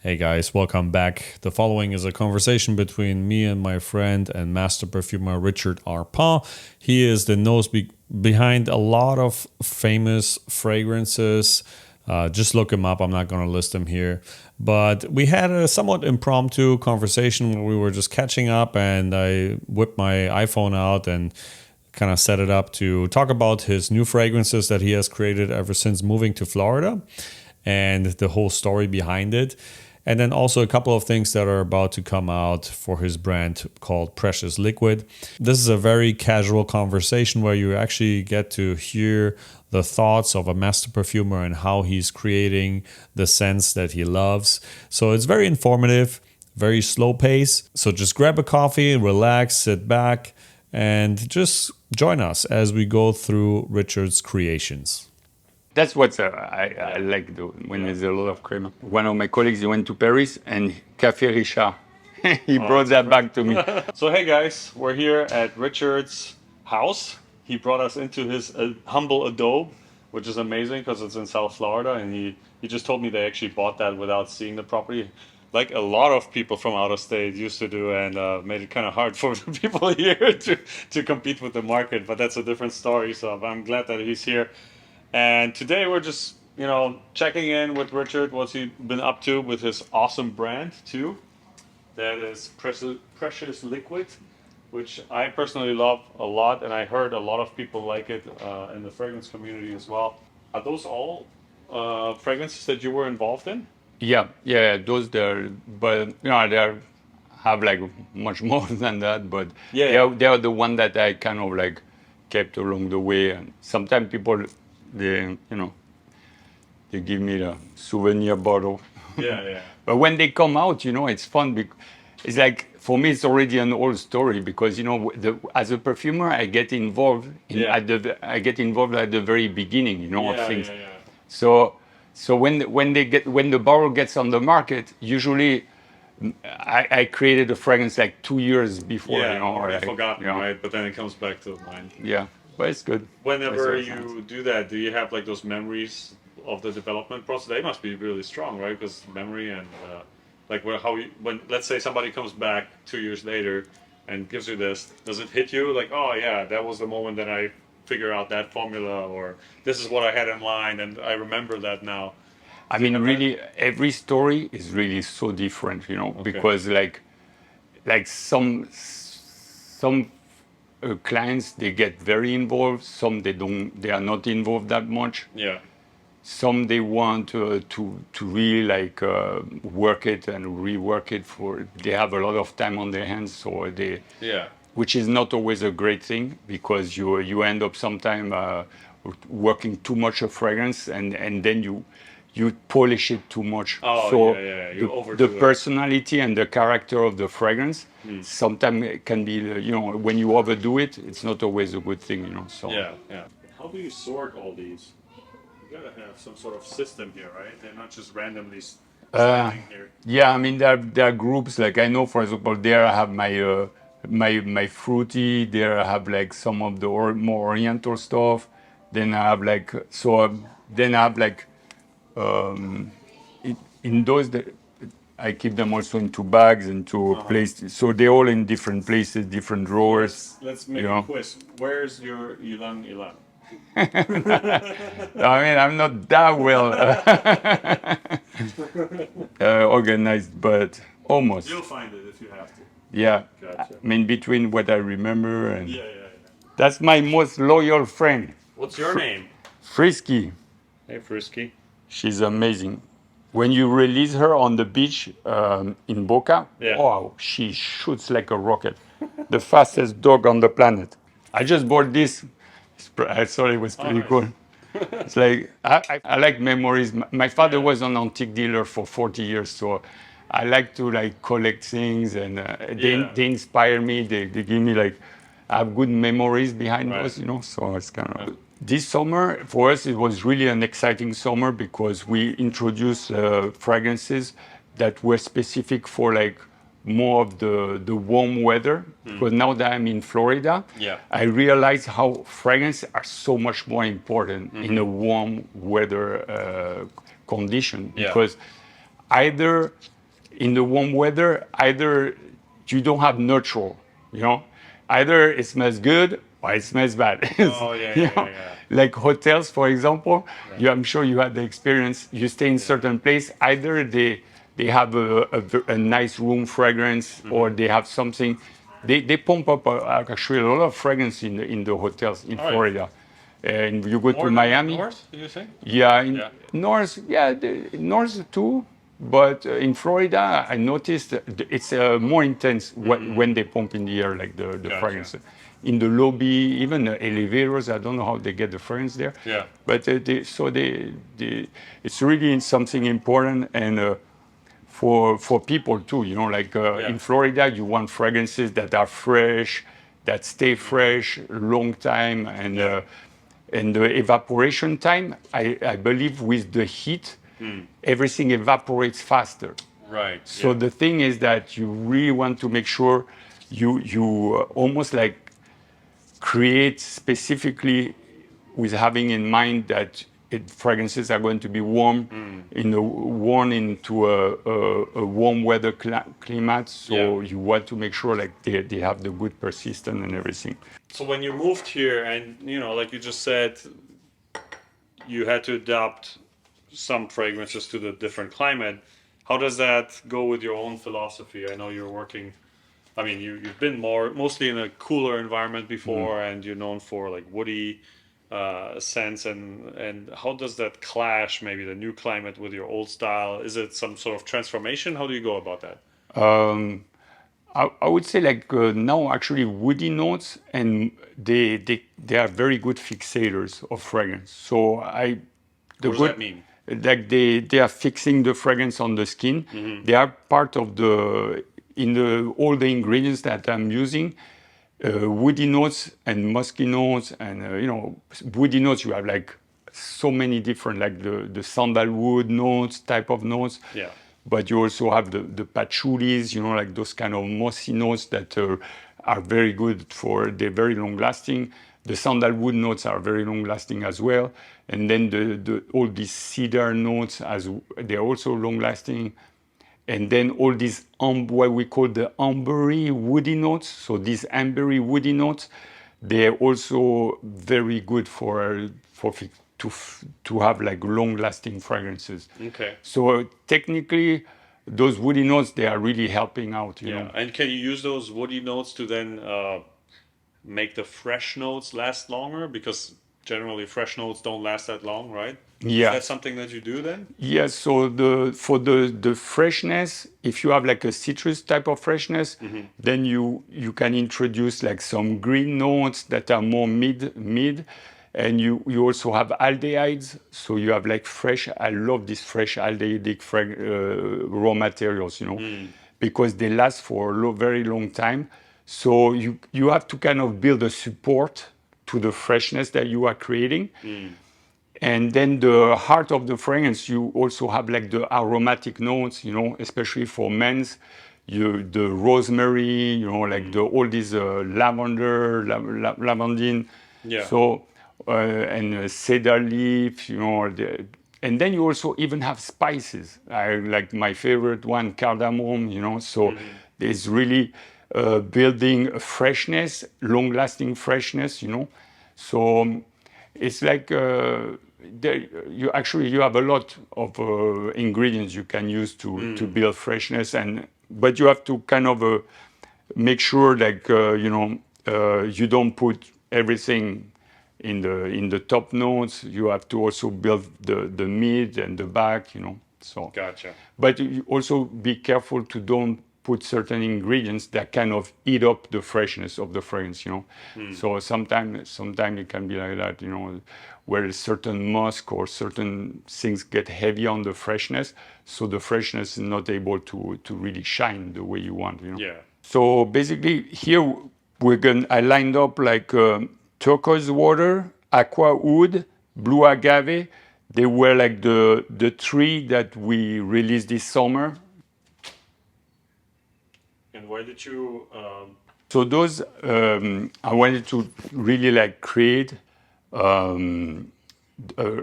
Hey guys, welcome back. The following is a conversation between me and my friend and master perfumer Richard Herpin. He is the nose behind a lot of famous fragrances. Just look him up. I'm not going to list them here. But we had a somewhat impromptu conversation where we were just catching up, and I whipped my iPhone out and kind of set it up to talk about his new fragrances that he has created ever since moving to Florida and the whole story behind it. And then also a couple of things that are about to come out for his brand called Precious Liquid. This is a very casual conversation where you actually get to hear the thoughts of a master perfumer and how he's creating the scents that he loves. So it's very informative, very slow pace. So just grab a coffee, relax, sit back, and just join us as we go through Richard's creations. That's what I like when there's a lot of cream. One of my colleagues, he went to Paris and Café Richard. He brought that back to me. So hey guys, we're here at Richard's house. He brought us into his humble adobe, which is amazing because it's in South Florida, and he just told me they actually bought that without seeing the property, like a lot of people from out of state used to do, and made it kind of hard for the people here to compete with the market. But that's a different story. So I'm glad that he's here. And today we're just, checking in with Richard. What's he been up to with his awesome brand too? That is Precious Liquid, which I personally love a lot, and I heard a lot of people like it in the fragrance community as well. Are those all fragrances that you were involved in? Yeah, those there, but they have like much more than that. But they are the one that I kind of like kept along the way. And sometimes people, they they give me the souvenir bottle. Yeah. But when they come out, it's fun because it's like, for me, it's already an old story because as a perfumer, I get involved at the very beginning, of things. Yeah. So when the bottle gets on the market, usually I created a fragrance like 2 years before. I forgot, right? But then it comes back to mind. Yeah, but it's good. Whenever you do that, do you have like those memories of the development process? They must be really strong, right? Because memory and when let's say somebody comes back 2 years later and gives you this, does it hit you like, oh yeah, that was the moment that I figure out that formula, or this is what I had in mind and I remember that now? I mean, really, every story is really so different, because like some clients, they get very involved. Some they are not involved that much. Yeah. Some they want to really work it and rework it they have a lot of time on their hands, so which is not always a great thing because you end up sometime working too much of fragrance and then you polish it too much. You overdo the personality and the character of the fragrance sometimes it can be, when you overdo it, it's not always a good thing, So How do you sort all these? You gotta have some sort of system here, right? They're not just randomly standing here. Yeah, I mean there are groups, like I know, for example, there I have my fruity, there I have like some of the more oriental stuff, then I have in those that I keep them also into bags, into places, so they're all in different places, different drawers. Let's make a quiz. Where's your ylang ylang? I mean, I'm not that well organized, but almost. You'll find it if you have to. Yeah. Gotcha. I mean, between what I remember and Yeah. that's my most loyal friend. What's your name? Frisky. Hey, Frisky. She's amazing. When you release her on the beach in Boca, wow, she shoots like a rocket. The fastest dog on the planet. I just bought this. I thought it was pretty cool. It's like, I like memories. My father was an antique dealer for 40 years, so I like to collect things, and they inspire me. They give me I have good memories behind those, so it's kind of... This summer, for us, it was really an exciting summer because we introduced fragrances that were specific for more of the warm weather. Because now that I'm in Florida, I realize how fragrances are so much more important in a warm weather condition. Because either in the warm weather, either you don't have neutral, you know, either it smells good or it smells bad. Oh, yeah, You yeah, know? yeah. Like hotels, for example, I'm sure you had the experience. You stay in certain place, either they have a nice room fragrance, or they have something. They pump up actually a lot of fragrance in the hotels in All right. Florida. And you go More to than Miami. north, do you think? Yeah, in Yeah. North, yeah, North too. But in Florida, I noticed that it's more intense when they pump in the air, like the Gotcha. fragrance. In the lobby, even the elevators, I don't know how they get the fragrance there. Yeah. But it's really something important, and for people too. You know, like Yeah. in Florida, you want fragrances that are fresh, that stay fresh long time, and the evaporation time. I believe with the heat, everything evaporates faster. Right. So the thing is that you really want to make sure you almost like create specifically with having in mind that fragrances are going to be warm, worn into a warm weather climate. So you want to make sure like they have the good persistence and everything. So when you moved here, and like you just said, you had to adapt some fragrances to the different climate. How does that go with your own philosophy? I know you're working. I mean, you've been mostly in a cooler environment before, and you're known for like woody scents. And how does that clash? Maybe the new climate with your old style. Is it some sort of transformation? How do you go about that? I would say like now actually woody notes, and they are very good fixators of fragrance. So What does that mean? like they are fixing the fragrance on the skin. They are part of all the ingredients that I'm using. Woody notes and musky notes, and woody notes, you have like so many different, like the sandalwood notes, type of notes. Yeah. But you also have the patchoulis, like those kind of mossy notes that are very good they're very long lasting. The sandalwood notes are very long lasting as well. And then all these cedar notes, they're also long lasting. And then all these what we call the ambery woody notes. So these ambery woody notes, they're also very good to have like long-lasting fragrances. Okay. So technically, those woody notes, they are really helping out. You know. And can you use those woody notes to then make the fresh notes last longer? Because generally fresh notes don't last that long, right? Yeah. Is that something that you do then? Yes, so for the freshness, if you have like a citrus type of freshness, then you can introduce like some green notes that are more mid, and you also have aldehydes. So you have like fresh. I love these fresh aldehydic raw materials, because they last for a very long time. So you have to kind of build a support to the freshness that you are creating. And then the heart of the fragrance, you also have like the aromatic notes, especially for men's, the rosemary, like all these lavender, lavandine. Yeah. So, and cedar leaf, and then you also even have spices. I like my favorite one, cardamom, so there's really building a freshness, long-lasting freshness, So it's like you have a lot of ingredients you can use to build freshness, but you have to kind of make sure like you don't put everything in the top notes. You have to also build the mid and the back, So Gotcha. But you also be careful to don't put certain ingredients that kind of eat up the freshness of the fragrance, So sometimes it can be like that, where certain musk or certain things get heavy on the freshness, so the freshness is not able to really shine the way you want, Yeah. So basically here I lined up like turquoise water, aqua oud, blue agave. They were like the three that we released this summer. And why did you? So those I wanted to really like create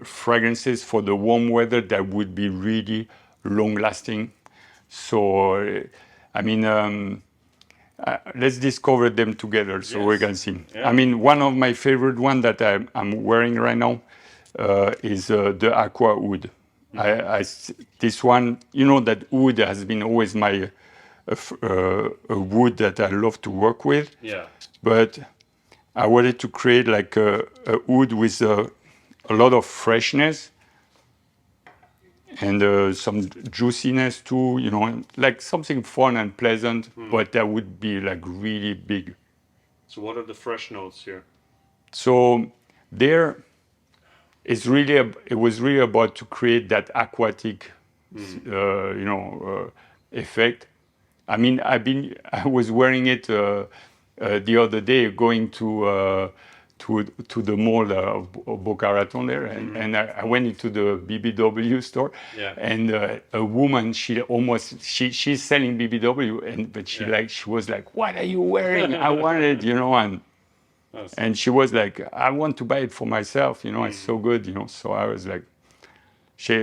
fragrances for the warm weather that would be really long lasting. So, I mean, let's discover them together so we can see. Yeah. I mean, one of my favorite one that I'm wearing right now is the Aqua Oud. This one, you know that wood has been always my a wood that I love to work with. Yeah. But I wanted to create like a wood with a lot of freshness and some juiciness too, you know, like something fun and pleasant, but that would be like really big. So what are the fresh notes here? So there, it was really about to create that aquatic, effect. I mean, I was wearing it the other day, going to the mall of Boca Raton there, and I went into the BBW store, Yeah. and a woman, she's selling BBW, but she was like, "What are you wearing? I want it," and she was like, "I want to buy it for myself, it's so good, So I was like, she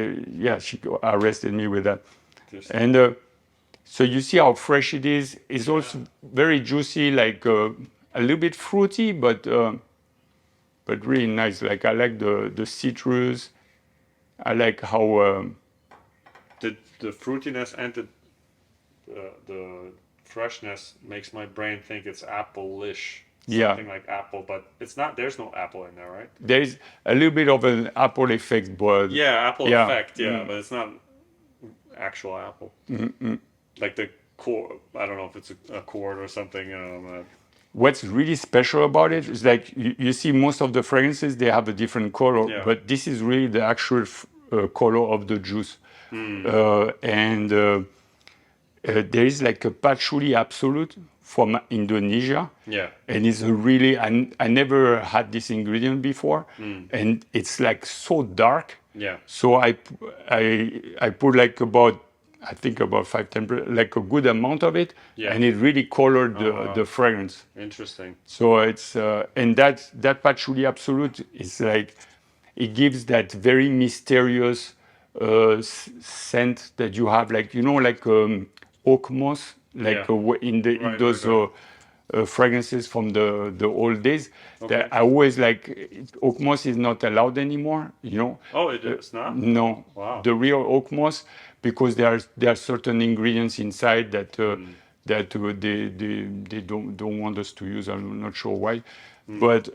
arrested me with that, and. So you see how fresh it is. It's also very juicy, like a little bit fruity, but really nice. Like I like the citrus. I like how The fruitiness and the freshness makes my brain think it's apple-ish. Something like apple, but it's not. There's no apple in there, right? there is a little bit of an apple effect, but Yeah, apple effect. Yeah, but it's not actual apple. Like the core. I don't know if it's a chord or something. what's really special about it is like you see most of the fragrances, they have a different color, but this is really the actual color of the juice. And there is like a patchouli absolute from Indonesia. Yeah. And it's I never had this ingredient before. And it's like so dark. Yeah. So I put like about 5-10%, like a good amount of it, and it really colored the fragrance. Interesting. So it's and that patchouli absolute is like it gives that very mysterious scent that you have, like like oak moss, like in those fragrances from the old days. That I always like. Oak moss is not allowed anymore. Oh, it is not? No. Wow. The real oak moss, because there are certain ingredients inside that they don't want us to use. I'm not sure why, but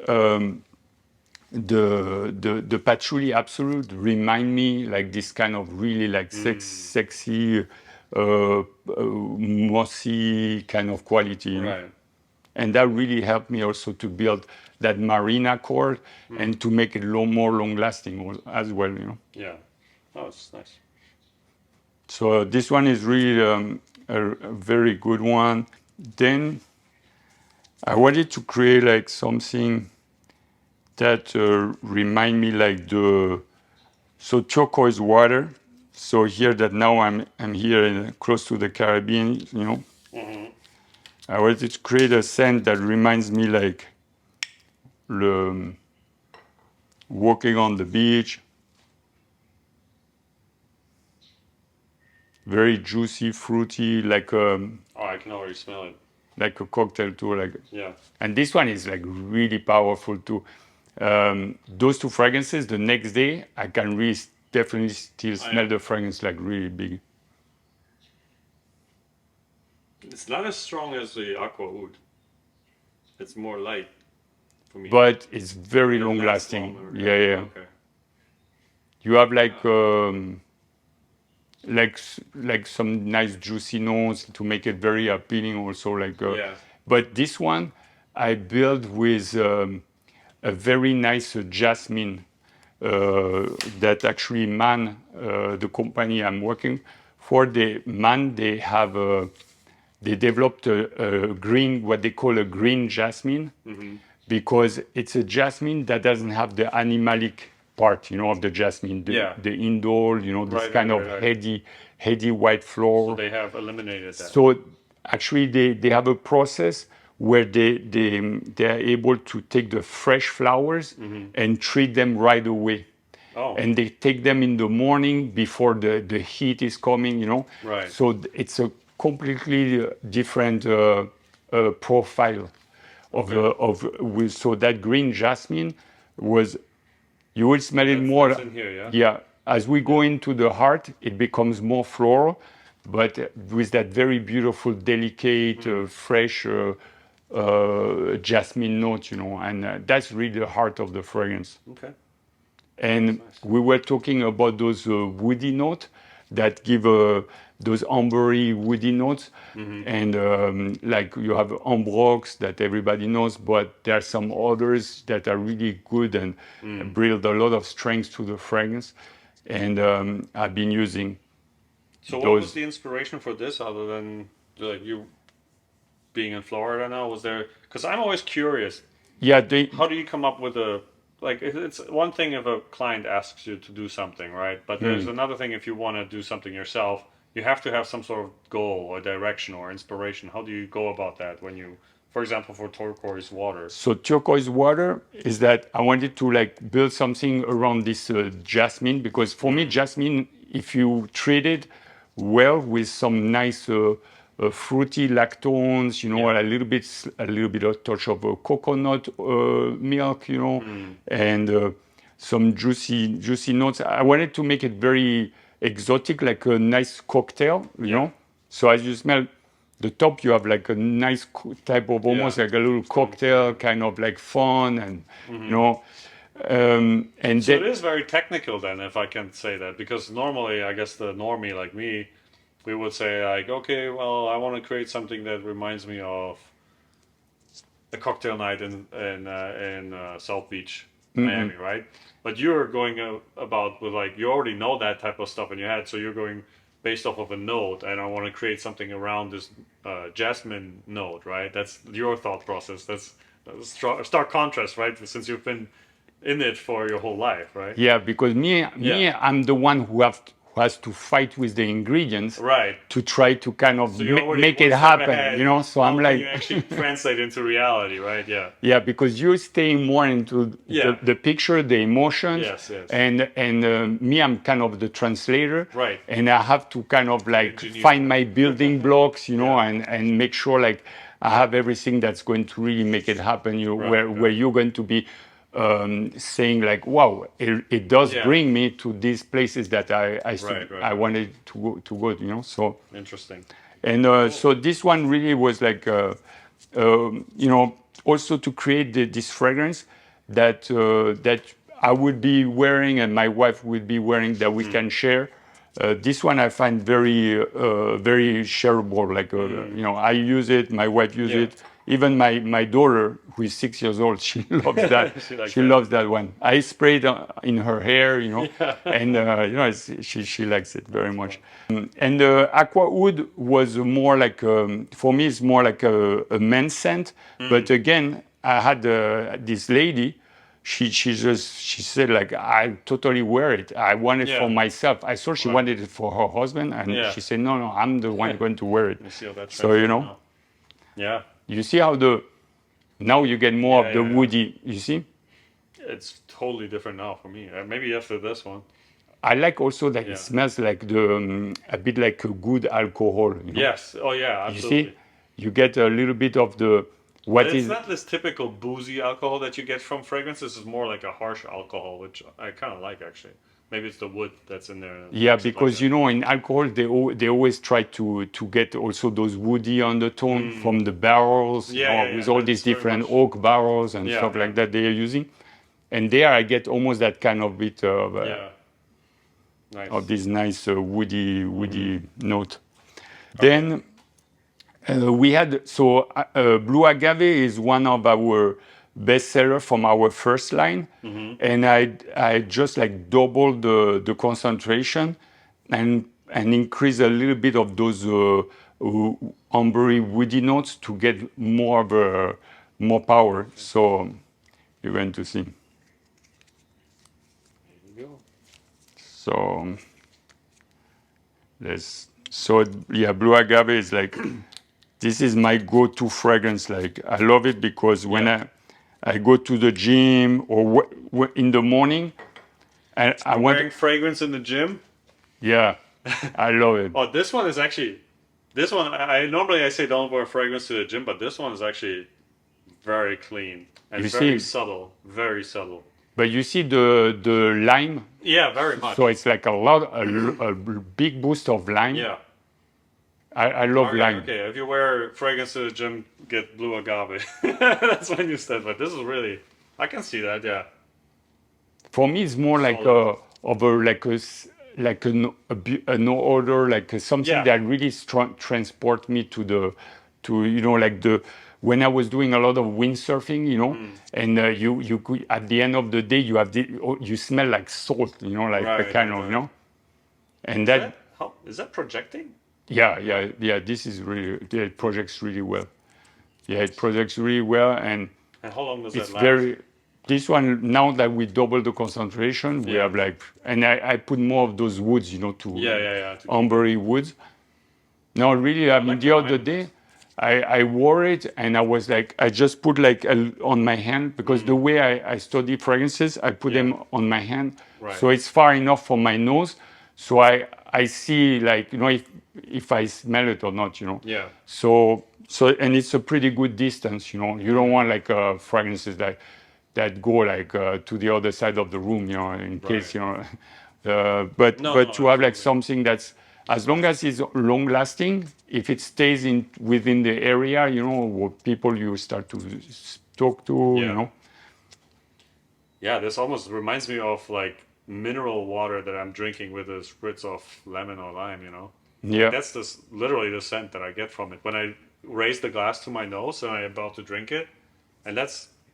the patchouli absolute remind me like this kind of really like sexy, mossy kind of quality. Right. And that really helped me also to build that marina core and to make it more long lasting as well. Yeah. Oh, it's nice. So this one is really a very good one. Then I wanted to create like something that remind me like turquoise water. So here that now I'm here close to the Caribbean. I wanted to create a scent that reminds me like walking on the beach. Very juicy, fruity, like Oh, I can already smell it. Like a cocktail too. Yeah. And this one is like really powerful too. Those two fragrances, the next day, I can really definitely still smell the fragrance like really big. It's not as strong as the Aqua Oud. It's more light for me. But it's very long lasting. Yeah. Okay. You have like some nice juicy notes to make it very appealing also. But this one I built with a very nice jasmine that actually the company I'm working for, they developed a green, what they call a green jasmine, because it's a jasmine that doesn't have the animalic part, of the jasmine, the indole, this kind of heady white flower. So they have eliminated that. So actually they have a process where they are able to take the fresh flowers and treat them right away. Oh. and they take them in the morning before the heat is coming, you know. Right. So it's a completely different profile of so that green jasmine was, you will smell it more. That's in here, yeah? Yeah. As we go into the heart, it becomes more floral, but with that very beautiful, delicate, fresh jasmine note, you know, and that's really the heart of the fragrance. Okay. And we were talking about those woody notes that give those ambery woody notes. And like you have ambrox that everybody knows, but there are some others that are really good and bring a lot of strength to the fragrance. And I've been using So what was the inspiration for this, other than like you being in Florida now? Was there? Because I'm always curious. Yeah, How do you come up with a like? It's one thing if a client asks you to do something, right? But there's another thing if you want to do something yourself. You have to have some sort of goal or direction or inspiration. How do you go about that when you, for example, for Turquoise Water? So Turquoise Water is that I wanted to like build something around this jasmine, because for me jasmine, if you treat it well with some nice fruity lactones, you know, a little bit of touch of coconut milk, you know, and some juicy notes. I wanted to make it very exotic, like a nice cocktail, you know. So as you smell the top, you have like a nice type of almost like a little cocktail, kind of like fun, and you know. And So it is very technical then, if I can say that, because normally, I guess the normie like me, we would say like, okay, well, I want to create something that reminds me of a cocktail night in South Beach, Miami, right? But you're going about with like you already know that type of stuff in your head, so you're going based off of a note, and I want to create something around this jasmine note, right? That's your thought process. That's a stark contrast, right? Since you've been in it for your whole life, right? yeah, because me, I'm the one who has to fight with the ingredients, Right. to try to kind of So you're already make one it step happen, ahead. you know. So How I'm can like, you actually translate into reality, right? Yeah. yeah, because you're staying more into the picture, the emotions, Yes, yes. and me, I'm kind of the translator, Right. and I have to kind of like Engineer. find my building blocks, you know, Yeah. and make sure like I have everything that's going to really make it happen, you know, Right, where you're going to be saying like, wow, it does Yeah. bring me to these places that I Right. wanted to go, you know. So Interesting. and so this one really was like, you know, also to create this fragrance that that I would be wearing and my wife would be wearing, that we can share. This one I find very shareable. Like you know, I use it, my wife uses it. Even my daughter, who is 6 years old, she loves that. she loves that one. I sprayed in her hair, you know, and you know, she likes it very much. And Aqua Oud was more like, for me, it's more like a men's scent. But again, I had this lady. She said like, I totally wear it. I want it for myself. I saw she wanted it for her husband, and she said, no, I'm the one going to wear it. So you know, you see how now you get more of the woody. You see, it's totally different now for me. Maybe after this one. I like also that it smells like a bit like a good alcohol. You know? Yes. Oh yeah. Absolutely. You see, you get a little bit of the it's not this typical boozy alcohol that you get from fragrances. It's more like a harsh alcohol, which I kind of like actually. Maybe it's the wood that's in there. Yeah, because you know, in alcohol they always try to get also those woody undertone from the barrels, with all these different oak barrels and stuff like that they are using. And there I get almost that kind of bit of of this nice woody note. Then we had Blue Agave is one of our bestseller from our first line, and I just like doubled the concentration and increase a little bit of those ambery woody notes to get more of more power. So you're going to see. So Blue Agave is like, this is my go-to fragrance. Like I love it because when I go to the gym or in the morning, And I Wearing want, fragrance in the gym. yeah, I love it. Oh, this one is actually, this one, I normally I say don't wear fragrance to the gym, but this one is actually very clean and You very see, subtle, very subtle. but you see the lime, Yeah, very much. so it's like a big boost of lime. Yeah. I love Okay, lime. okay. If you wear fragrance to the gym, get blue agave. That's when you step. But this is really, I can see that. Yeah. For me, it's more like Solid. like an order, like something Yeah. that really transport me to like the when I was doing a lot of windsurfing, and you could, at the end of the day you have you smell like salt, like the Right, kind right, of, right. and Is that that how is that projecting? yeah. This is really, it projects really well. Yeah, it projects really well, and And how long does it's that last? very. This one, now that we double the concentration, we Yeah. have like, and I put more of those woods, to Yeah, yeah, yeah. To keep ambery woods. No, really, I mean, like the the other lime. day, I wore it and I was like, I just put like on my hand, because the way I study fragrances, I put Yeah. them on my hand, Right. so it's far enough from my nose, so I see, like, if I smell it or not, Yeah. So and it's a pretty good distance, You don't want like fragrances that go like to the other side of the room, in case, but No, to have like absolutely. something that's, as long as it's long lasting, if it stays within the area, what people you start to talk to, Yeah. Yeah, this almost reminds me of like mineral water that I'm drinking with a spritz of lemon or lime. Like Yeah. that's literally the scent that I get from it when I raise the glass to my nose and I'm about to drink it, and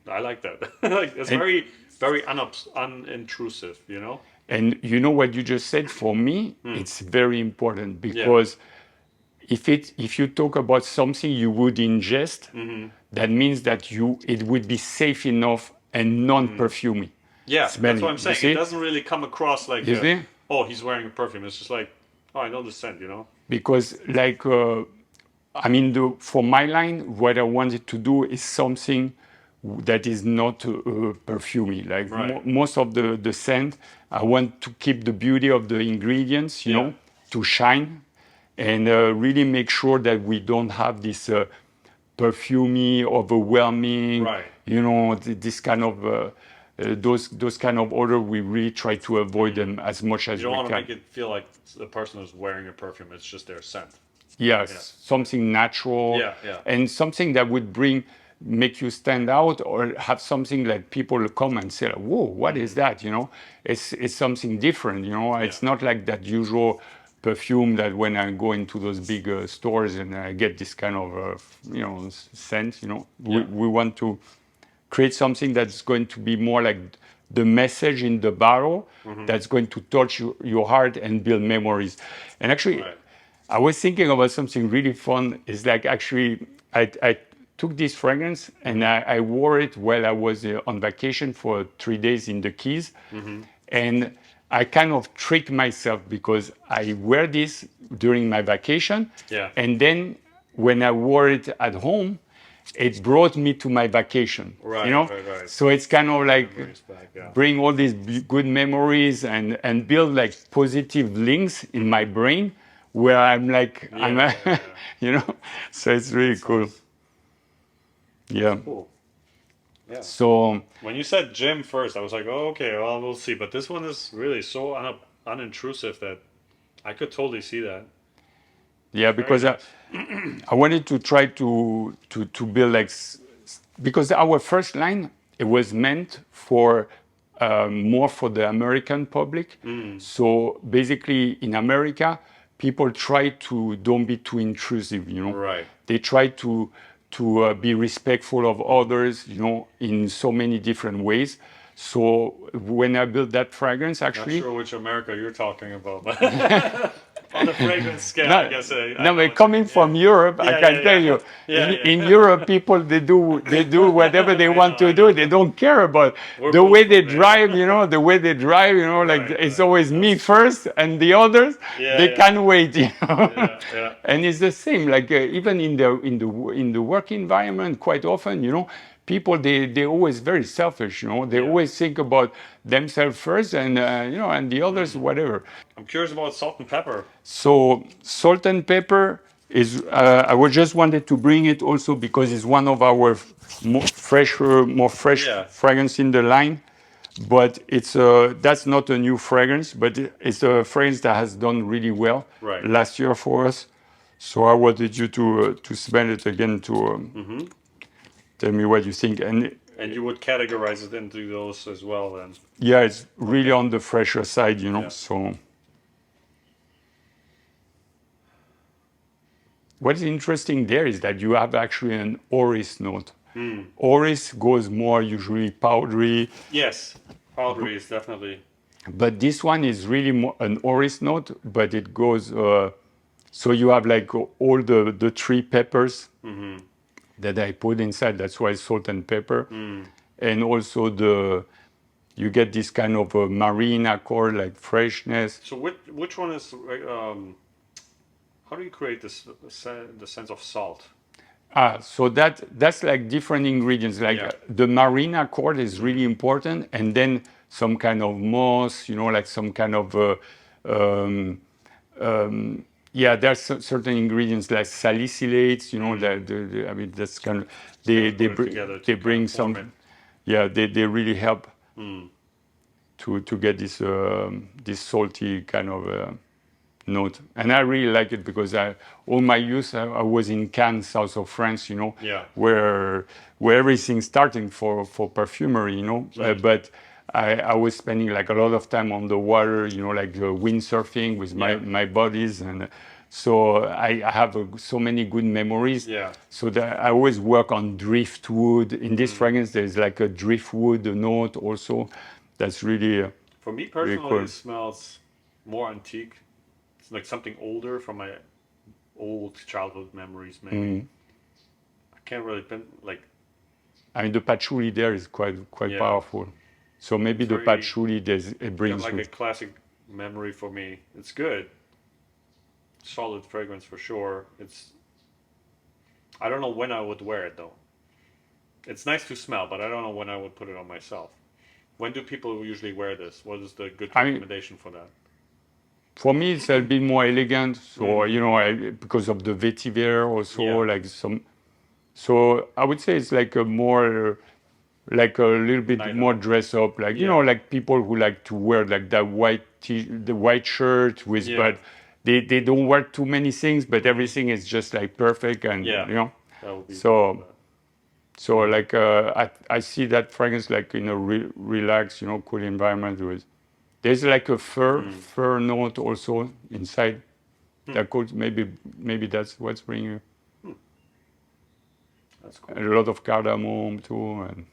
I like that. Like it's And, very very unintrusive. and you know what you just said, for me, it's very important, Yeah. because if you talk about something you would ingest, that means that it would be safe enough and non-perfumey. Yeah, Smelling, that's what I'm you saying. see? It doesn't really come across like, You see? oh, he's wearing a perfume. It's just like, oh, I know the scent. Because like I mean, for my line, what I wanted to do is something that is not perfumey. Like Right. most of the scent, I want to keep the beauty of the ingredients, Yeah. to shine, and really make sure that we don't have this perfumey, overwhelming, Right. this kind of those kind of odor. We really try to avoid them as much as You don't we want to can. make it feel like the person is wearing a perfume. It's just their scent. Yes, something natural, Yeah, yeah. and something that would make you stand out, or have something like people come and say, "Whoa, what is that?" It's something different. It's not like that usual perfume that when I go into those big stores and I get this kind of scent. We want to create something that's going to be more like the message in the bottle, that's going to touch your heart and build memories. And actually, Right. I was thinking about something really fun. Is like, actually, I took this fragrance and I wore it while I was on vacation for 3 days in the Keys. And I kind of tricked myself, because I wear this during my vacation. Yeah. And then when I wore it at home, it brought me to my vacation. Right, right. So it's kind of like Memories back, yeah. bring all these good memories and build like positive links in my brain, where I'm like, yeah. So it's really cool. Yeah. Cool. Yeah. So When you said gym first, I was like, oh, okay, well, we'll see. But this one is really so unintrusive that I could totally see that. yeah, Very because nice. I wanted to try to build like, because our first line, it was meant for more for the American public. So basically, in America, people try to don't be too intrusive. Right. They try to be respectful of others. In so many different ways. So when I built that fragrance, Not actually, sure which America you're talking about, but on the fragrance scale, I guess. I no, know but what coming from Europe, I Yeah, can yeah, tell yeah. you, Yeah, in yeah. Europe, people they do whatever they want to do. They don't care about We're the both way they from there. drive. The way they drive. Like Right, it's right. always me first, and the others Yeah, they yeah. can't wait. Yeah. And it's the same. Like even in the work environment, quite often, people, they're always very selfish, you know. They always think about themselves first and, you know, and the others, whatever. I'm curious about salt and pepper. So salt and pepper is, I would just wanted to bring it also because it's one of our more fresh fragrance in the line. But it's that's not a new fragrance, but it's a fragrance that has done really well last year for us. So I wanted you to smell it again to tell me what you think. And you would categorize it into those as well, then? Yeah, it's really on the fresher side, you know. So what's interesting there is that you have actually an orris note. Orris goes more usually powdery. Yes, powdery is definitely. But this one is really more an orris note, but it goes. So you have like all the three peppers that I put inside. That's why salt and pepper, and also you get this kind of a marine accord, like freshness. So which one is? How do you create this the sense of salt? So that's like different ingredients. Like the marine accord is really important, and then some kind of moss, you know, like some kind of there's certain ingredients like salicylates, you know, that I mean that's kind of they bring some, they really help to get this this salty kind of note. And I really like it because all my youth I was in Cannes, south of France, you know, where everything's starting for perfumery, you know. But I was spending like a lot of time on the water, you know, like windsurfing with my buddies, and so I have so many good memories. So that I always work on driftwood. In this fragrance, there's like a driftwood note also. That's really for me personally, really cool. It smells more antique. It's like something older from my old childhood memories, maybe. I can't really like. I mean, the patchouli there is quite powerful. So maybe the patchouli it brings like a classic memory for me. It's good. Solid fragrance for sure. I don't know when I would wear it though. It's nice to smell, but I don't know when I would put it on myself. When do people usually wear this? What is the good recommendation for that? For me, it's a bit more elegant. So you know, because of the vetiver also, like some. So I would say it's like a more, like a little bit more dress up, like you know, like people who like to wear like that the white shirt with, but they don't wear too many things, but everything is just like perfect, and you know, so like I see that fragrance like in a relaxed, you know, cool environment with. There's like a fur note also inside. That could maybe that's what's bringing. That's cool. A lot of cardamom too, and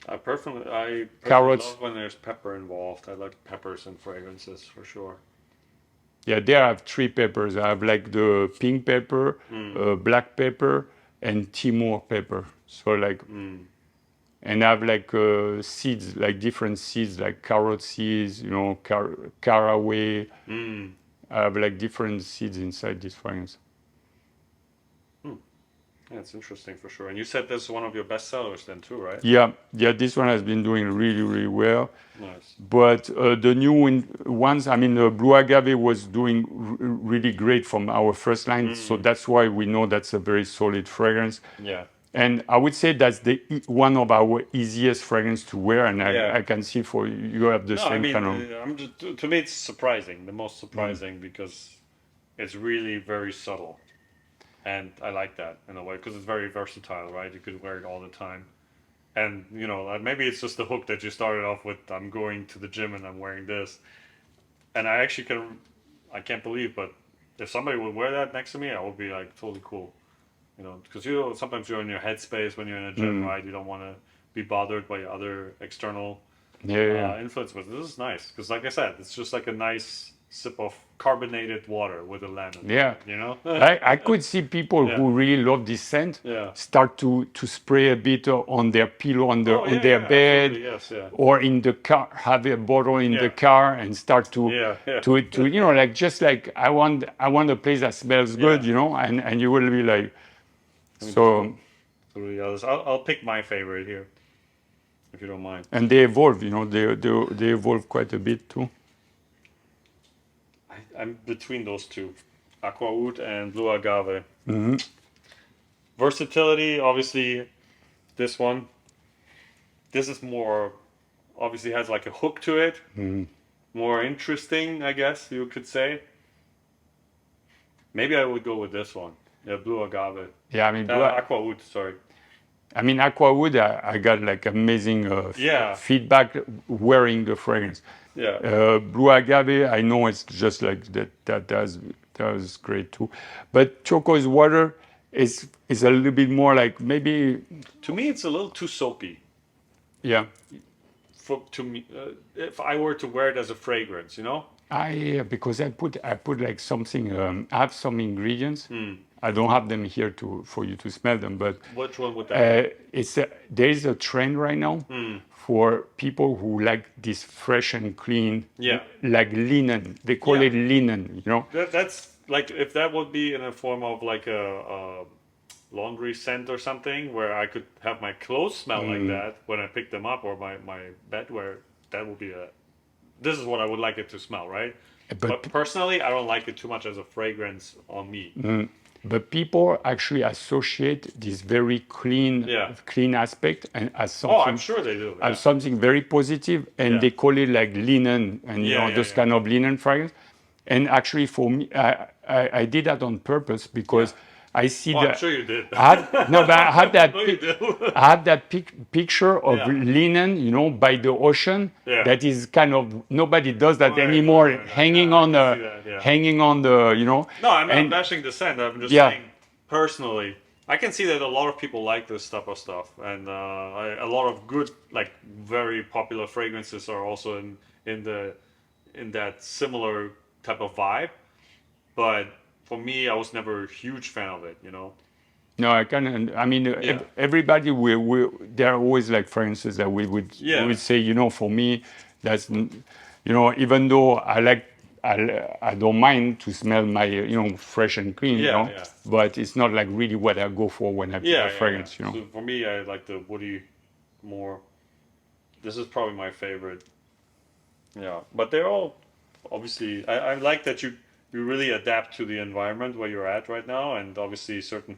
I personally carrots. love when there's pepper involved. I like peppers and fragrances for sure. Yeah, there I have three peppers. I have like the pink pepper, black pepper, and Timor pepper. So like, and I have like seeds, like different seeds, like carrot seeds, you know, caraway. I have like different seeds inside this fragrance. That's interesting for sure. And you said this is one of your best sellers then too, right? Yeah, this one has been doing really, really well. Nice. But the new ones, I mean, the Blue Agave was doing really great from our first line. So that's why we know that's a very solid fragrance. Yeah. And I would say that's one of our easiest fragrance to wear. And I can see for you have the same kind of. To me, it's surprising, the most surprising, because it's really very subtle. And I like that in a way because it's very versatile, right? You could wear it all the time. And, you know, maybe it's just the hook that you started off with. I'm going to the gym and I'm wearing this. And I actually I can't believe, but if somebody would wear that next to me, I would be like totally cool. You know, because sometimes you're in your headspace when you're in a gym, right? You don't want to be bothered by other external influence. But this is nice because, like I said, it's just like a nice sip of carbonated water with a lemon. Yeah, you know. I could see people who really love this scent start to spray a bit on their pillow on their bed, or in the car, have a bottle in the car and start to you know, like just like I want a place that smells good, you know, and you will be like, so. through the others. I'll pick my favorite here, if you don't mind. And they evolve, you know, they evolve quite a bit too. I'm between those two, Aqua Oud and Blue Agave. Mm-hmm. Versatility, obviously, this one. This is more, obviously has like a hook to it. Mm-hmm. More interesting, I guess you could say. Maybe I would go with this one. Yeah, Blue Agave. Yeah, I mean, Aqua Oud, sorry. I mean, Aqua Oud, I got like amazing feedback wearing the fragrance. Yeah. Blue Agave, I know it's just like that. That was great too. But Turquoise Water is a little bit more like maybe. To me, it's a little too soapy. Yeah. To me, if I were to wear it as a fragrance, you know. Because I put like something. I have some ingredients. I don't have them here for you to smell them, but which one would that be? There is a trend right now for people who like this fresh and clean, like linen. They call it linen, you know. That's like if that would be in a form of like a laundry scent or something, where I could have my clothes smell like that when I pick them up, or my bedwear. That would be a. This is what I would like it to smell, right? But personally, I don't like it too much as a fragrance on me. But people actually associate this very clean aspect and as something. Oh, I'm sure they do. As something very positive, and they call it like linen, and you know those kind of linen fragrance. And actually, for me, I did that on purpose because I see that. I'm sure you did. But I had that. I had that picture of linen, you know, by the ocean. That is kind of nobody does that anymore. Hanging on the, you know. No, I'm not bashing the scent. I'm just saying personally. I can see that a lot of people like this type of stuff, and a lot of good, like very popular fragrances are also in that similar type of vibe. But for me, I was never a huge fan of it, you know. No, I can. I mean, everybody there are always like fragrances that we would say, you know, for me, that's, you know, even though I don't mind to smell my, you know, fresh and clean, you know, but it's not like really what I go for when I pick a fragrance, you know. So for me, I like the woody more. This is probably my favorite. Yeah, but they're all obviously. I like that you really adapt to the environment where you're at right now, and obviously certain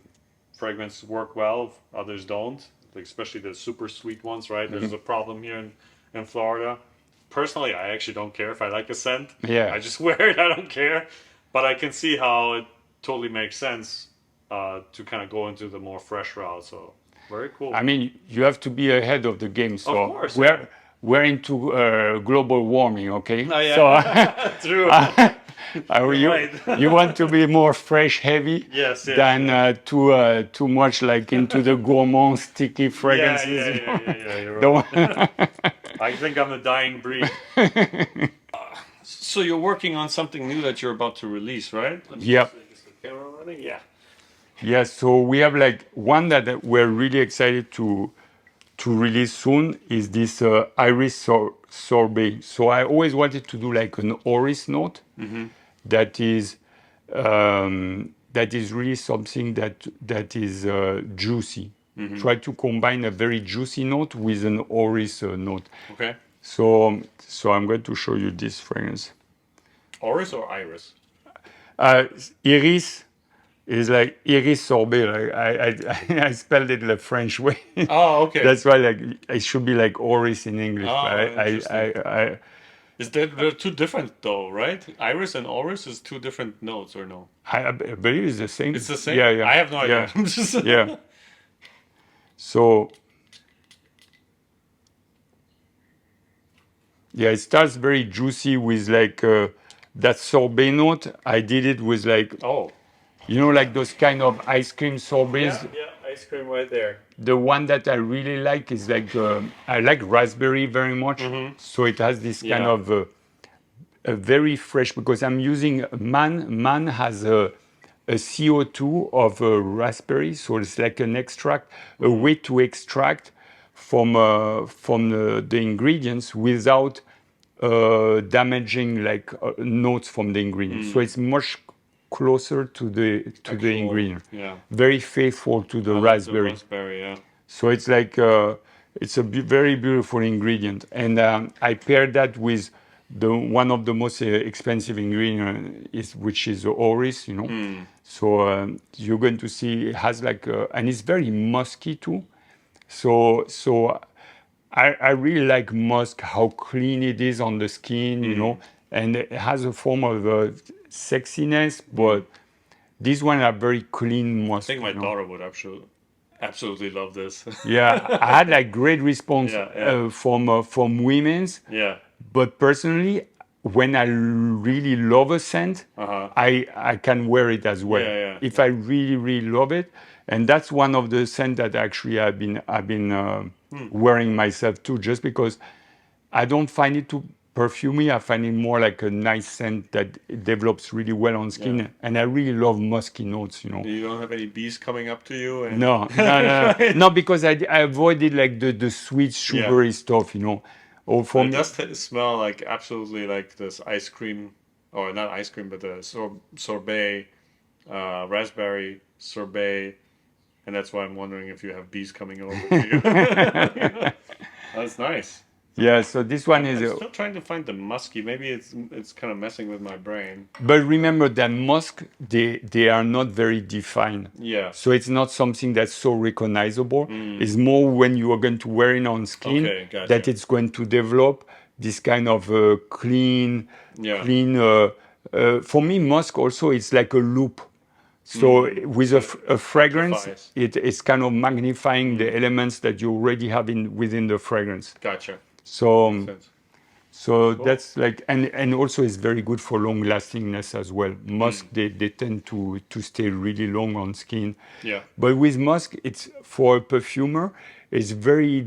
fragrances work well, others don't. Like especially the super sweet ones, right? There's a problem here in Florida. Personally, I actually don't care if I like a scent. Yeah. I just wear it. I don't care. But I can see how it totally makes sense to kind of go into the more fresh route. So very cool. I mean, you have to be ahead of the game. So of course, we're into global warming, okay? Oh, yeah. So true. You want to be more fresh, heavy, than too much like into the gourmand, sticky fragrances. Yeah. You're right. I think I'm the dying breed. So you're working on something new that you're about to release, right? Yep. Yeah. Yeah. So we have like one that we're really excited to release soon is this Iris Sorbet. So I always wanted to do like an Oris note that is really something that is juicy. Try to combine a very juicy note with an Oris note. Okay. So I'm going to show you this fragrance. Oris or Iris? Iris is like Iris Sorbet. I spelled it the French way. Oh, okay. That's why like it should be like Oris in English. They're two different though, right? Iris and Oris is two different notes, or no? I believe it's the same. It's the same? Yeah. I have no idea. Yeah. So yeah, it starts very juicy with like that sorbet note. I did it with like you know, like those kind of ice cream sorbets. Yeah, ice cream right there. The one that I really like is like I like raspberry very much. So it has this kind of a very fresh, because I'm using Man has a CO2 of raspberry, so it's like an extract, a way to extract from the ingredients without damaging like notes from the ingredients. So it's much closer to the Actual, ingredient. yeah. Very faithful to the I like the raspberry. raspberry, yeah. So it's like it's a very beautiful ingredient, and I paired that with the one of the most expensive ingredient is which is the oris, you know. So you're going to see it has like and it's very musky too. So I really like musk, how clean it is on the skin, you know, and it has a form of sexiness, but these ones are very clean I musk, think my you know. daughter would absolutely love this. Yeah, I had like great response Yeah. from women's, Yeah. but personally, when I really love a scent, Uh-huh. I can wear it as well. Yeah. If I really love it, and that's one of the scents that actually I've been wearing myself too, just because I don't find it too perfumey. I find it more like a nice scent that it develops really well on skin, Yeah. and I really love musky notes, you know. You don't have any bees coming up to you and No, because I avoided like the sweet Yeah. sugary stuff, you know. Or for It me, does smell like absolutely like this ice cream, or not ice cream, but the sorbet, raspberry sorbet, and that's why I'm wondering if you have bees coming over to you. That's nice. yeah. So this one I'm is, still trying to find the musky. Maybe it's kind of messing with my brain. but remember that musk they are not very defined. Yeah. So it's not something that's so recognizable. It's more when you are going to wear it on skin Okay, gotcha. that it's going to develop this kind of clean, Yeah. clean. For me, musk also it's like a loop. So with a fragrance, Amplifies. it's kind of magnifying the elements that you already have within the fragrance. Gotcha. So Makes sense. so that's like and also it's very good for long lastingness as well. Musk they tend to stay really long on skin. Yeah. But with musk, it's for a perfumer, it's very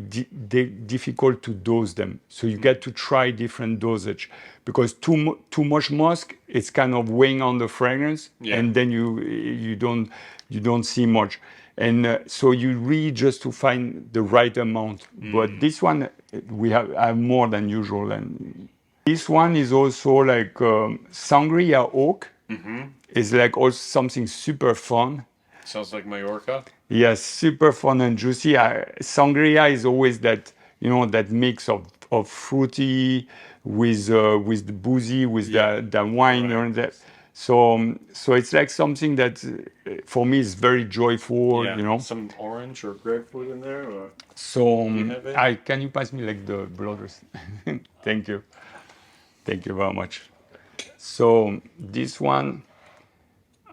difficult to dose them. So you get to try different dosage because too much musk, it's kind of weighing on the fragrance, Yeah. and then you don't see much. And so you really just to find the right amount. But this one I have more than usual, and this one is also like Sangria Oak. It's like also something super fun. Sounds like Mallorca. Yes, super fun and juicy. Sangria is always that, you know, that mix of fruity with the boozy, with the wine, Right. and that. So it's like something that for me is very joyful, Yeah. you know. Some orange or grapefruit in there, or So you have it? can you pass me like the blotters? Thank you. Thank you very much. So this one,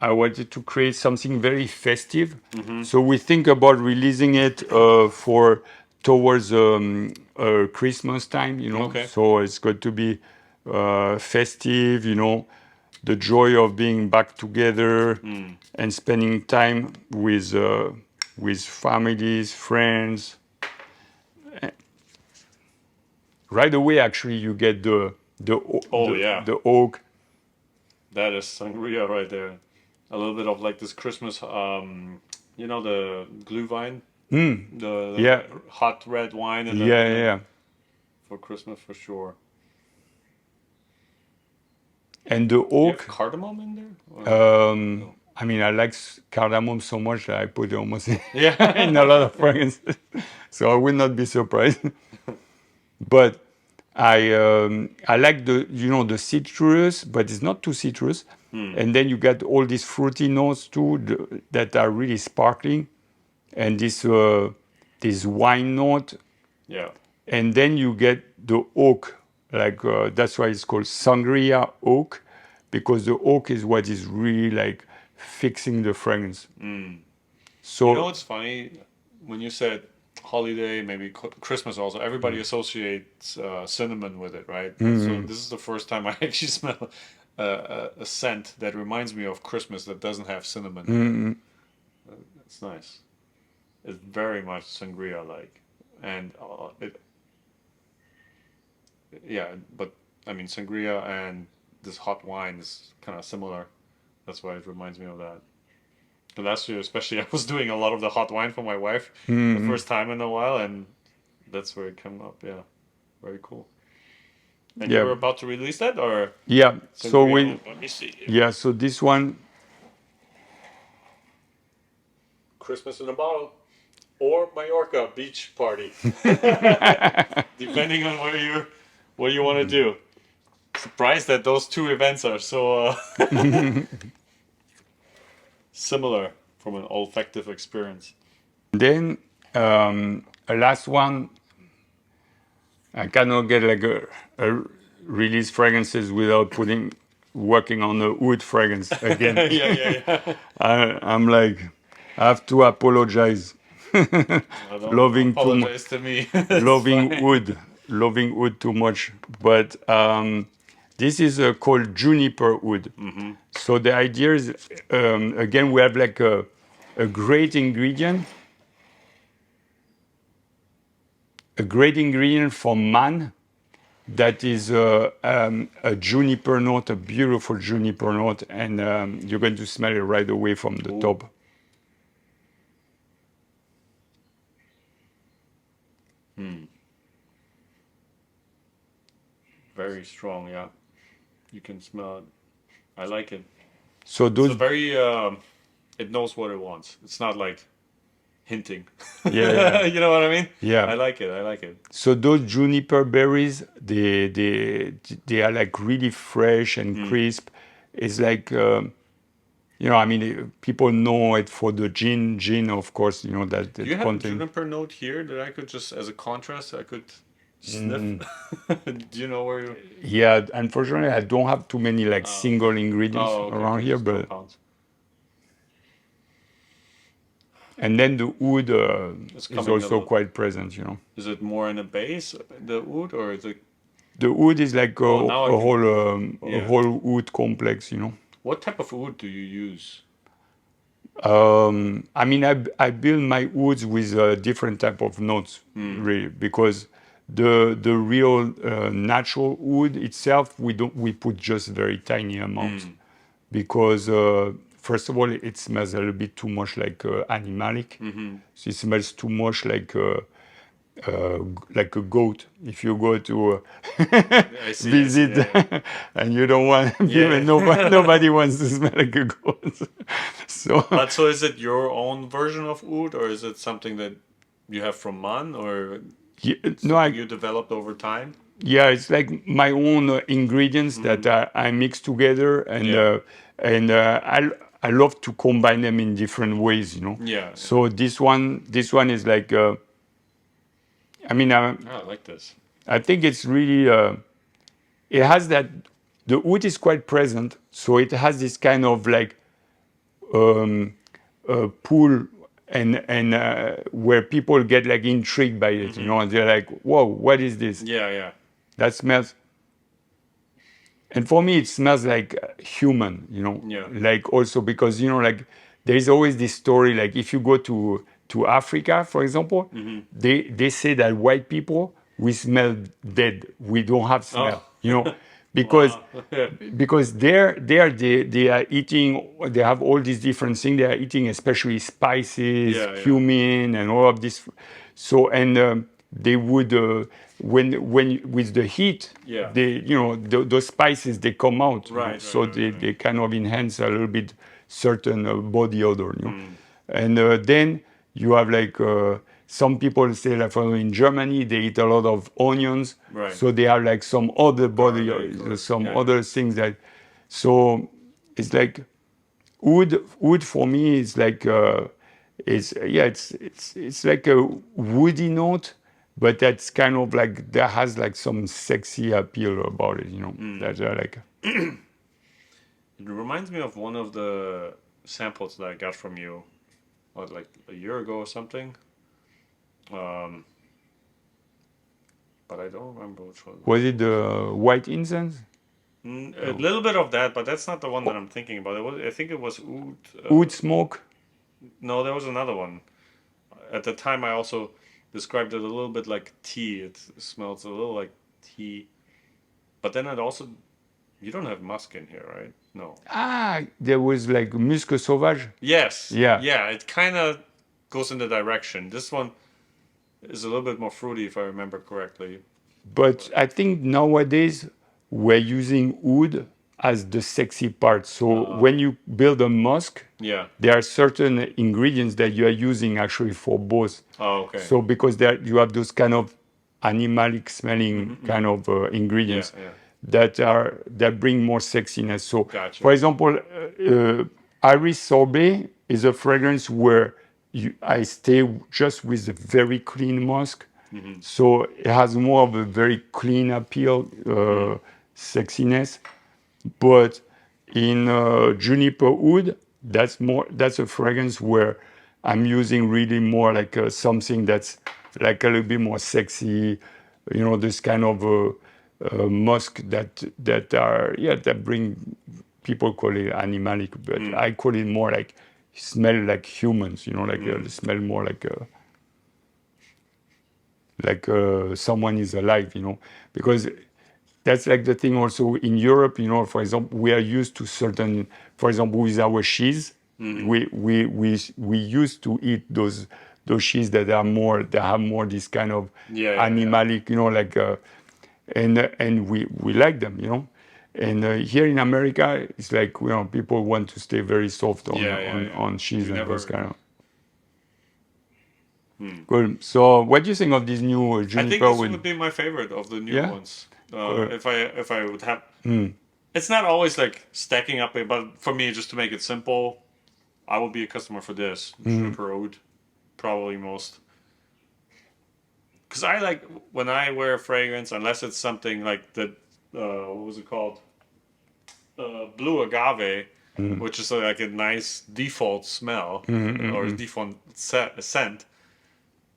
I wanted to create something very festive. So we think about releasing it for towards Christmas time, you know. Okay. So it's going to be festive, you know, the joy of being back together and spending time with families, friends. Right away, actually, you get the oak. That is sangria right there. A little bit of like this Christmas, you know, the glühwein, the Yeah. hot red wine, and Yeah. for Christmas for sure. And the Do you have oak. cardamom in there? Or- I mean, I like cardamom so much that I put it almost Yeah. in a lot of fragrances, so I will not be surprised. But I like the citrus, but it's not too citrus. And then you get all these fruity notes too that are really sparkling, and this wine note, Yeah. and then you get the oak. Like that's why it's called Sangria Oak, because the oak is what is really like fixing the fragrance. So You know what's funny? When you said holiday, maybe Christmas also, everybody associates cinnamon with it, right? So this is the first time I actually smell a scent that reminds me of Christmas that doesn't have cinnamon. It's nice. It's very much sangria like, and yeah, but I mean sangria and this hot wine is kind of similar. That's why it reminds me of that. And last year, especially, I was doing a lot of the hot wine for my wife, the first time in a while, and that's where it came up. Yeah, very cool. And you yeah, were about to release that, or yeah. So sangria? we Let me see. yeah. So this one Christmas in a bottle or Mallorca beach party, depending on what you want to do. Surprised that those two events are so similar from an olfactive experience. Then a last one, I cannot get like a release fragrances without working on the wood fragrance again. Yeah. I'm like, I have to apologize. Loving too Apologize to me. It's fine. loving wood too much. But this is called Juniper Oud. So the idea is, again, we have like a great ingredient. A great ingredient from man that is a juniper note, a beautiful juniper note, and you're going to smell it right away from the top. Very strong, yeah. You can smell it. I like it. So It's those, a very, it knows what it wants. It's not like hinting. yeah, You know what I mean? yeah. I like it. I like it. So those juniper berries, they are like really fresh and crisp. It's like, I mean, people know it for the gin, of course, that Do you it have a contains. juniper note here that I could just, as a contrast, I could sniff? Do you know where you? Yeah, unfortunately, I don't have too many like single ingredients Oh, okay. around here, Just but compounds. and then the wood It's is coming a also little. quite present. Is it more in a base, the wood, or is it? The wood is like Oh, now I a can. whole a Yeah. whole wood complex. What type of wood do you use? I mean, I build my woods with different type of notes, really, because the real natural wood itself we put just very tiny amounts because first of all it smells a little bit too much like animalic, so it smells too much like a goat. If you go to I see. visit Yeah. and you don't want Yeah. nobody wants to smell like a goat. So But so is it your own version of oud, or is it something that you have from Man, or yeah, something you developed over time? yeah, it's like my own ingredients that I mix together, and Yeah. I love to combine them in different ways. Yeah. So this one is like, I mean, I like this. I think it's really, it has that, the wood is quite present, so it has this kind of like pull and where people get like intrigued by it, and they're like, whoa, what is this? Yeah. That smells. And for me, it smells like human. Yeah. Like also because like there is always this story. Like if you go to Africa, for example, they say that white people we smell dead. We don't have smell. Because Yeah. because they are eating. They have all these different things. They are eating, especially spices, Yeah. cumin, and all of this. So and they would when with the heat, Yeah. they those spices they come out. Right, So right, right, they kind of enhance a little bit certain body odor. Hmm. And then you have like some people say like for example, in Germany they eat a lot of onions, Right. so they have like some other body, Garlic some yeah. other things that. So it's like wood for me is like it's like a woody note, but that's kind of like that has like some sexy appeal about it. That like. It reminds me of one of the samples that I got from you, like a year ago or something. But I don't remember which one. Was it the white incense? A little bit of that, but that's not the one that I'm thinking about. I think it was oud. Wood smoke. No, there was another one. At the time, I also described it a little bit like tea. It smells a little like tea, but then it also. You don't have musk in here, right? No. There was like musque sauvage. Yes. Yeah. Yeah, it kind of goes in the direction. This one is a little bit more fruity, if I remember correctly. But I think nowadays we're using wood as the sexy part. So when you build a musk, Yeah. there are certain ingredients that you are using actually for both. Oh, okay. So because there you have those kind of animalic smelling kind of ingredients Yeah. that bring more sexiness. So, Gotcha. for example, Iris Sorbet is a fragrance where I stay just with a very clean musk. So it has more of a very clean appeal, sexiness. But in Juniper Oud, that's a fragrance where I'm using really more like something that's like a little bit more sexy, this kind of musk that bring, people call it animalic, but I call it more like smell like humans, smell more like someone is alive, because that's like the thing also in Europe, for example, we are used to certain, for example, with our cheese, we used to eat those cheese that have more this kind of animalic, and we like them, And here in America, it's like, people want to stay very soft on cheese and those kind of. Good. So, what do you think of this new I think Juniper this with? would be my favorite of the new Yeah? ones. Cool. If I would have, it's not always like stacking up, but for me, just to make it simple, I would be a customer for this Juniper Oud, probably most. Because I like when I wear a fragrance, unless it's something like the what was it called, blue agave, which is like a nice default smell or default scent.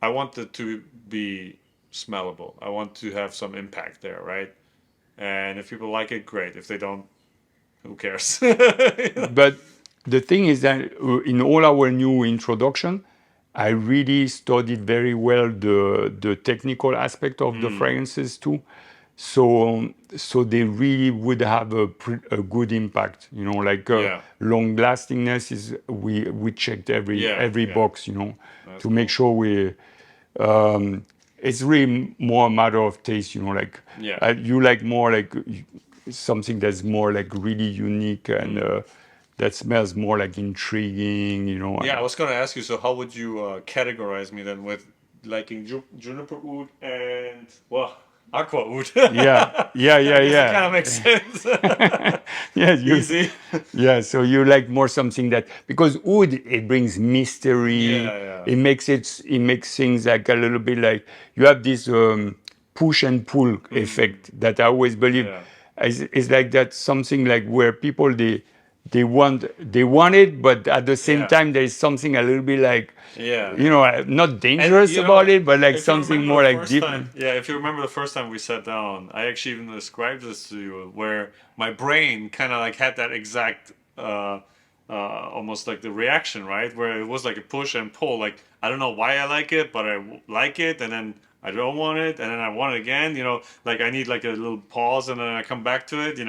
I want it to be smellable. I want to have some impact there, right? And if people like it, great. If they don't, who cares? But the thing is that in all our new introduction, I really studied very well the technical aspect of the fragrances too. So they really would have a good impact, like long lastingness is we checked every box, to make cool. sure it's really more a matter of taste, you like more like something that's more like really unique and that smells more like intriguing, Yeah, I was gonna ask you. So, how would you categorize me then with liking Juniper Oud and well, Aqua Oud? I guess it kind of makes sense. Yeah, Easy. yeah. So you like more something that, because oud, it brings mystery. Yeah. It makes things like a little bit like you have this push and pull effect that I always believe is like that, something like where people they want it, but at the same time there is something a little bit like not dangerous about it, but like something more like different. If you remember the first time we sat down, I actually even described this to you, where my brain kind of like had that exact, almost like the reaction, right? Where it was like a push and pull. Like I don't know why I like it, but I like it, and then I don't want it, and then I want it again. Like I need like a little pause, and then I come back to it.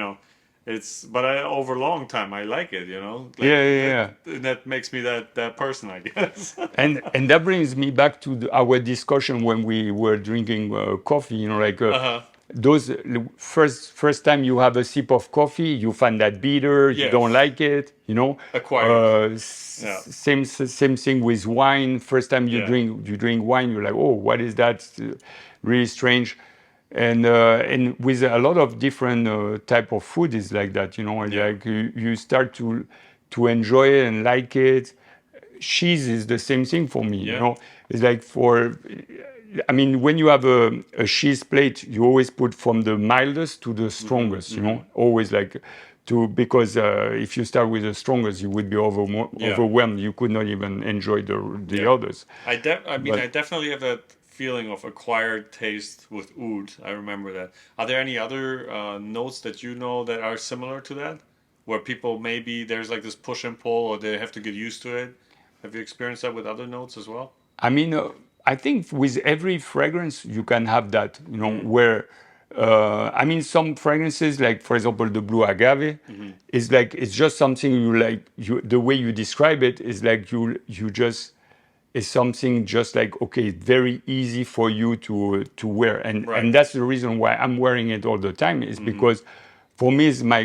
But over a long time I like it. Like, Yeah. that makes me that person, I guess. And that brings me back to our discussion when we were drinking coffee. Those first time you have a sip of coffee, you find that bitter, you don't like it. Acquired. Same thing with wine. First time you drink wine, you're like, oh, what is that? Really strange. And with a lot of different type of food is like that. Like you start to enjoy it and like it. Cheese is the same thing for me. It's like when you have a cheese plate, you always put from the mildest to the strongest. Always like because if you start with the strongest, you would be overwhelmed. You could not even enjoy the others. I definitely have that feeling of acquired taste with oud. I remember that. Are there any other notes that that are similar to that, where people maybe there's like this push and pull, or they have to get used to it? Have you experienced that with other notes as well? I think with every fragrance you can have that, where some fragrances, like for example the blue agave, is like it's just something you like. The way you describe it is like you just is something just like, okay, very easy for you to wear, and that's the reason why I'm wearing it all the time, is because for me, it's my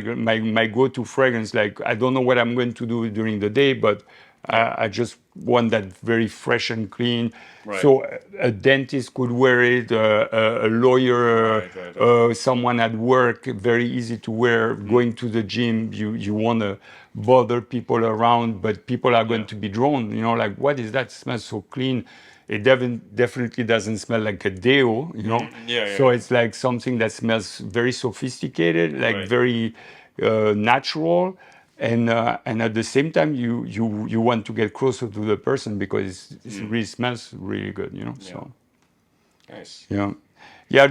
go-to fragrance. Like, I don't know what I'm going to do during the day, but I just want that very fresh and clean. Right. So a dentist could wear it, a lawyer, Right. someone at work, very easy to wear. Going to the gym, you want to bother people around, but people are going to be drawn. You know, like, what is that? It smells so clean. It definitely doesn't smell like a deo, you know. So it's like something that smells very sophisticated, like Right. very natural, and at the same time you want to get closer to the person because it really smells really good, you know. So Nice. yeah, yeah.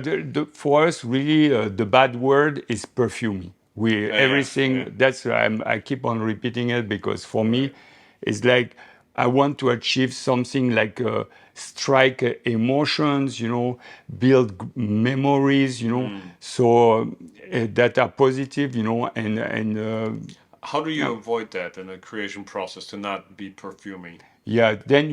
For us, really, the bad word is perfumey. Everything. That's I keep on repeating it because for me, it's like I want to achieve something like strike emotions, you know, build memories, you know, so that are positive, you know, and How do you avoid that in the creation process to not be perfuming? yeah, then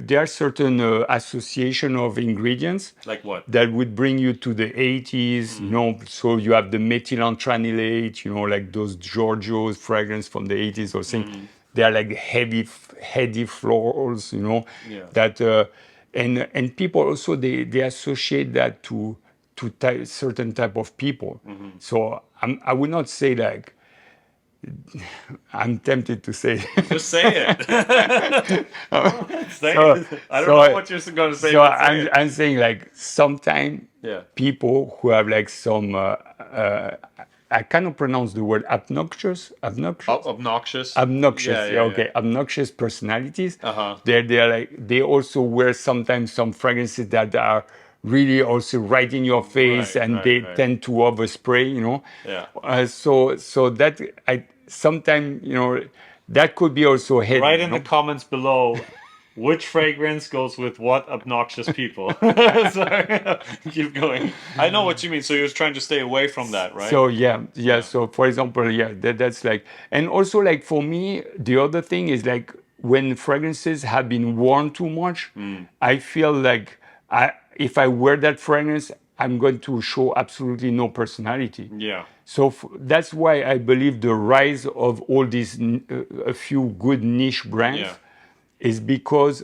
there are certain association of ingredients Like what? that would bring you to the 80s, you know. So you have the methylantranilate, you know, like those Giorgio's fragrance from the 80s or something. They are like heady florals, you know. Yeah. That and people also they associate that to certain type of people. So I would not say like I'm tempted to say. Just say it. Say so, it. I don't know so, what you're going to say, so but say it. I'm saying like sometimes Yeah. people who have like some I cannot pronounce the word Obnoxious. obnoxious, yeah, okay, obnoxious personalities. Uh-huh. They're like they also wear sometimes some fragrances that are really also right in your face, and they tend to overspray, you know. Yeah. So that I sometimes, you know, that could be also hidden, Write you in the know. comments below which fragrance goes with what obnoxious people. Sorry. Keep going. I know what you mean. So you're trying to stay away from that, right? So yeah. So for example, yeah, that's like, and also like for me, the other thing is like when fragrances have been worn too much, I feel like if I wear that fragrance, I'm going to show absolutely no personality. Yeah. So that's why I believe the rise of all these a few good niche brands is because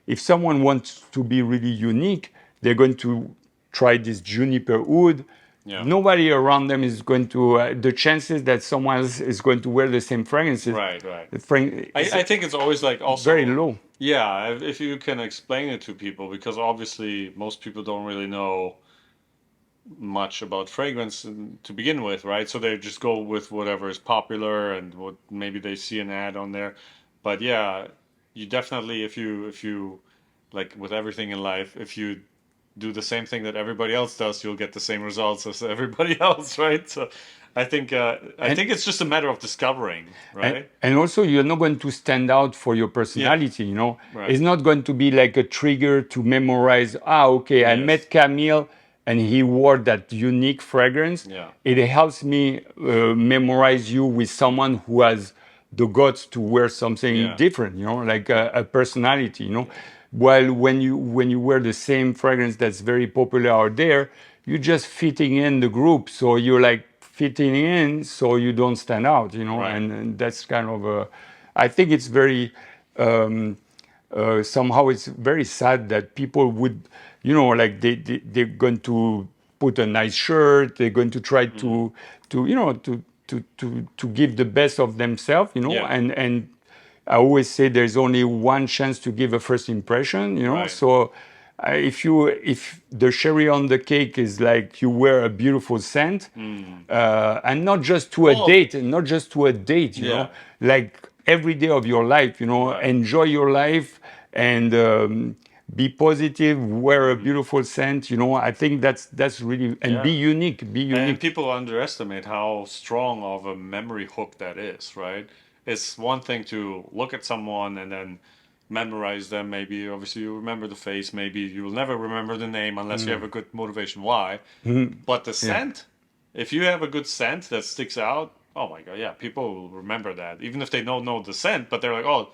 if someone wants to be really unique, they're going to try this Juniper Oud. Yeah. Nobody around them is going to. The chances that someone else is going to wear the same fragrances, Right. I I think it's always like also very low. Yeah, if you can explain it to people, because obviously most people don't really know much about fragrance to begin with, right? So they just go with whatever is popular and what maybe they see an ad on there. But yeah, you definitely if you like with everything in life, if you do the same thing that everybody else does, you'll get the same results as everybody else, right? So I think it's just a matter of discovering, right? And also, you're not going to stand out for your personality, you know. It's not going to be like a trigger to memorize, okay, I met Camille and he wore that unique fragrance. Yeah. It helps me memorize you with someone who has the guts to wear something different, you know, like a personality, you know. While when you wear the same fragrance that's very popular out there, you're just fitting in the group. So you're like fitting in so you don't stand out, you know. And that's kind of I think it's very somehow it's very sad that people would, you know, like they're going to put a nice shirt, they're going to try to you know to give the best of themselves, you know. And I always say there's only one chance to give a first impression, you know. So if the cherry on the cake is like you wear a beautiful scent, and not just to a date, you know, like every day of your life, you know, enjoy your life and be positive, wear a beautiful scent, you know. I think that's really, and be unique, And people underestimate how strong of a memory hook that is, right? It's one thing to look at someone and then memorize them. Maybe, obviously, you remember the face. Maybe you will never remember the name unless you have a good motivation why. But the scent, if you have a good scent that sticks out, oh my God, yeah, people will remember that. Even if they don't know the scent, but they're like, oh,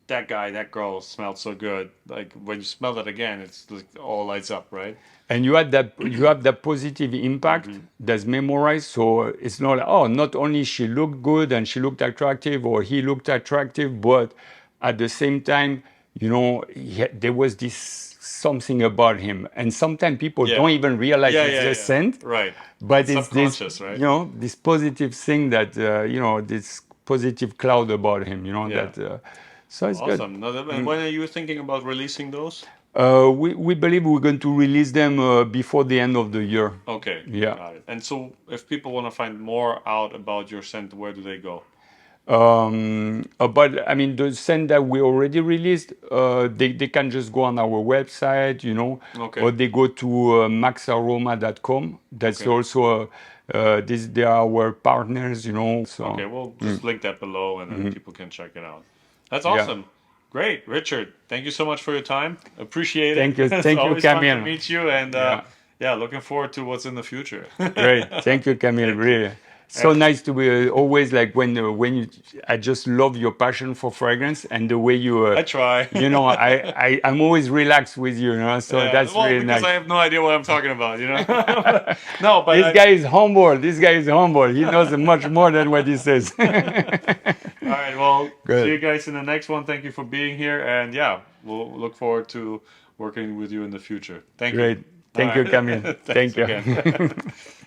that guy, that girl smelled so good. Like when you smell it again, it's like all lights up, right? And you have that positive impact that's memorized. So it's not like, oh, not only she looked good and she looked attractive or he looked attractive, but at the same time, there was this something about him. And sometimes people don't even realize it's the scent, Right. but it's this, Subconscious, right? this positive thing that, this positive cloud about him, Yeah. that, so it's good. Awesome. Now, and when are you thinking about releasing those? We believe we're going to release them before the end of the year. Okay. Yeah. Got it. And so if people want to find more out about your scent, where do they go? But I mean, the scent that we already released, they can just go on our website, Okay. or they go to maxaroma.com. That's Okay. also they are our partners, So Okay, we'll just link that below and then people can check it out. That's Yeah. awesome. Great, Richard. Thank you so much for your time. Appreciate it. Thank you. It's Thank you, always fun to Camille. meet you, and Yeah. yeah, looking forward to what's in the future. Great. Thank you, Camille. Really. So nice to be always like when I just love your passion for fragrance and the way you I try. I'm always relaxed with you, so Yeah, that's well, really because nice. I have no idea what I'm talking about, No, but This guy is humble. This guy is humble. He knows much more than what he says. all right, well, Good. see you guys in the next one. Thank you for being here, and yeah, we'll look forward to working with you in the future. Thank Great. you. Thank All you, right. Camille. Thanks Thank you. again.